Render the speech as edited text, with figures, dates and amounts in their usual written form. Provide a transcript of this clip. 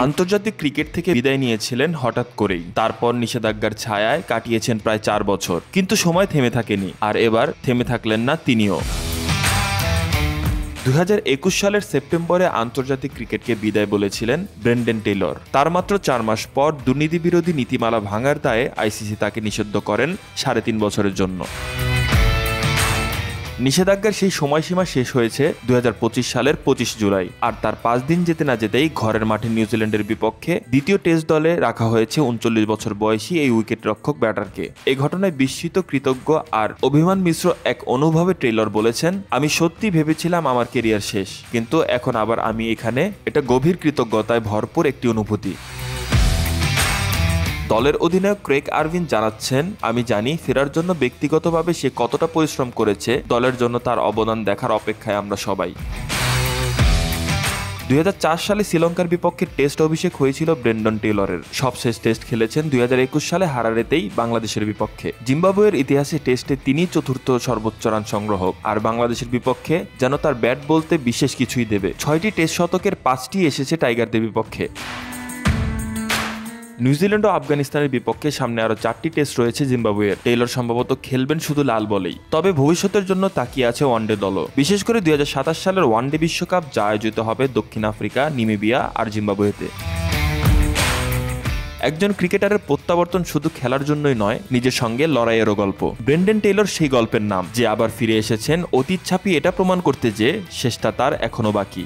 আন্তর্জাতিক ক্রিকেট থেকে বিদায় নিয়েছিলেন হঠাৎ করেই। তারপর নিষেধাজ্ঞার ছায়ায় কাটিয়েছেন প্রায় 4 বছর, কিন্তু সময় থেমে থাকেনি, আর এবার থেমে থাকলেন না তিনিও। 2021 সালের সেপ্টেম্বরে আন্তর্জাতিক ক্রিকেটকে বিদায় বলেছিলেন ব্রেন্ডন টেইলর। তার মাত্র 4 মাস পর দুর্নীতি বিরোধী নীতিমালা ভাঙার দায়ে আইসিসি তাকে নিষিদ্ধ করেন 3.5 বছরের জন্য। নিষেধাজ্ঞার সেই সময়সীমা শেষ হয়েছে 2025 সালের 25 জুলাই, আর তার 5 দিন যেতে না যেতেই ঘরের মাঠে নিউজিল্যান্ডের বিপক্ষে দ্বিতীয় টেস্ট দলে রাখা হয়েছে 39 বছর বয়সী এই উইকেটরক্ষক ব্যাটারকে। এই ঘটনায় বিস্মিত, কৃতজ্ঞ আর অভিমান মিশ্র এক অনুভবে টেইলর বলেছেন, আমি সত্যি ভেবেছিলাম আমার কেরিয়ার শেষ, কিন্তু এখন আবার আমি এখানে। এটা গভীর কৃতজ্ঞতায় ভরপুর একটি অনুভূতি। দলের অধিনায়ক ক্রেগ আরভিন জানাচ্ছেন, আমি জানি ফেরার জন্য ব্যক্তিগতভাবে সে কতটা পরিশ্রম করেছে। দলের জন্য তার অবদান দেখার অপেক্ষায় আমরা সবাই। 2004 সালে শ্রীলঙ্কার বিপক্ষে টেস্ট অভিষেক হয়েছিল ব্রেন্ডন টেইলরের। সবশেষ টেস্ট খেলেছেন 2021 সালে হারারেতেই বাংলাদেশের বিপক্ষে। জিম্বাবুয়ের ইতিহাসে টেস্টে তিনি চতুর্থ সর্বোচ্চ রান সংগ্রাহক, আর বাংলাদেশের বিপক্ষে যেন তার ব্যাট বলতে বিশেষ কিছুই দেবে। 6টি টেস্ট শতকের 5টি এসেছে টাইগারদের বিপক্ষে। নিউজিল্যান্ড ও আফগানিস্তানের বিপক্ষে সামনে আরো 4টি টেস্ট রয়েছে জিম্বাবুয়ের। টেইলর সম্ভবত খেলবেন শুধু লাল বলেই, তবে ভবিষ্যতের জন্য তাকিয়ে আছে ওয়ানডে দলও, বিশেষ করে 2027 সালের ওয়ানডে বিশ্বকাপ, যা আয়োজিত হবে দক্ষিণ আফ্রিকা, নামিবিয়া আর জিম্বাবুয়েতে। একজন ক্রিকেটারের প্রত্যাবর্তন শুধু খেলার জন্যই নয়, নিজের সঙ্গে লড়াইয়েরও গল্প। ব্রেন্ডন টেইলর সেই গল্পের নাম, যে আবার ফিরে এসেছেন অতীত ছাপিয়ে এটা প্রমাণ করতে যে শেষটা তার এখনো বাকি।